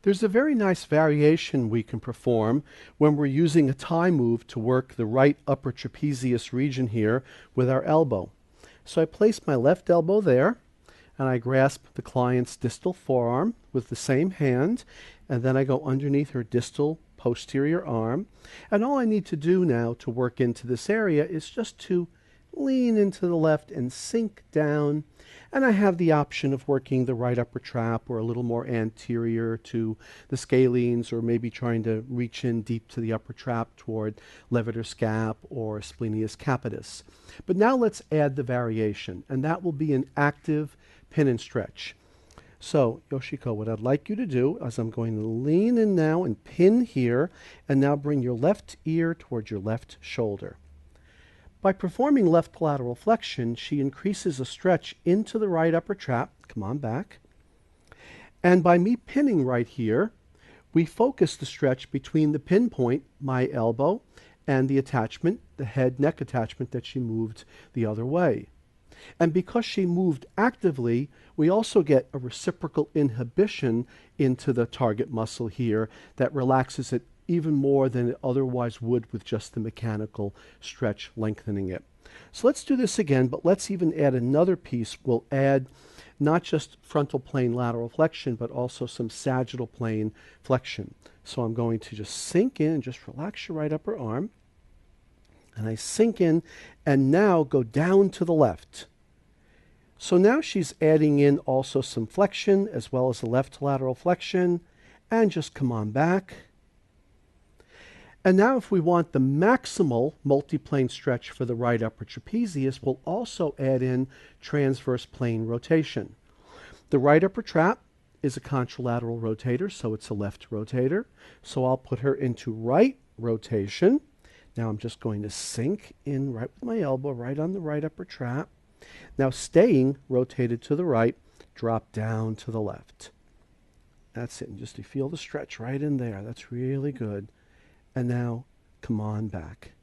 There's a very nice variation we can perform when we're using a tie move to work the right upper trapezius region here with our elbow. So I place my left elbow there, and I grasp the client's distal forearm with the same hand, and then I go underneath her distal posterior arm. And all I need to do now to work into this area is just to lean into the left and sink down. And I have the option of working the right upper trap or a little more anterior to the scalenes, or maybe trying to reach in deep to the upper trap toward levator scap or splenius capitis. But now let's add the variation, and that will be an active pin and stretch. So, Yoshiko, what I'd like you to do is I'm going to lean in now and pin here, and now bring your left ear towards your left shoulder. By performing left lateral flexion, she increases a stretch into the right upper trap. Come on back. And by me pinning right here, we focus the stretch between the pin point, my elbow, and the attachment, the head-neck attachment that she moved the other way. And because she moved actively, we also get a reciprocal inhibition into the target muscle here that relaxes it even more than it otherwise would with just the mechanical stretch lengthening it. So let's do this again, but let's even add another piece. We'll add not just frontal plane lateral flexion, but also some sagittal plane flexion. So I'm going to just sink in and just relax your right upper arm. And I sink in and now go down to the left. So now she's adding in also some flexion as well as the left lateral flexion, and just come on back. And now if we want the maximal multiplane stretch for the right upper trapezius, we'll also add in transverse plane rotation. The right upper trap is a contralateral rotator, so it's a left rotator. So I'll put her into right rotation. Now I'm just going to sink in right with my elbow, right on the right upper trap. Now staying rotated to the right, drop down to the left. That's it. And just to feel the stretch right in there. That's really good. And now come on back.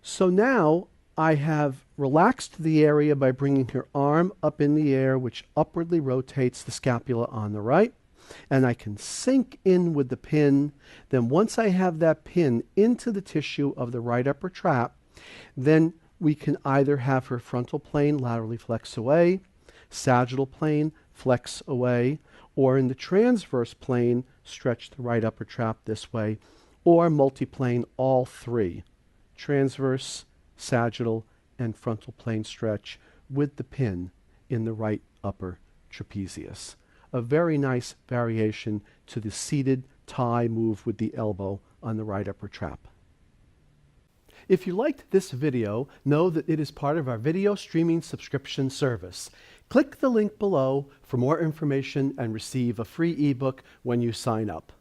So now I have relaxed the area by bringing her arm up in the air, which upwardly rotates the scapula on the right. And I can sink in with the pin. Then once I have that pin into the tissue of the right upper trap, then we can either have her frontal plane laterally flex away, sagittal plane flex away, or in the transverse plane, stretch the right upper trap this way, or multiplane all three, transverse, sagittal, and frontal plane stretch with the pin in the right upper trapezius. A very nice variation to the seated tie move with the elbow on the right upper trap. If you liked this video, know that it is part of our video streaming subscription service. Click the link below for more information and receive a free ebook when you sign up.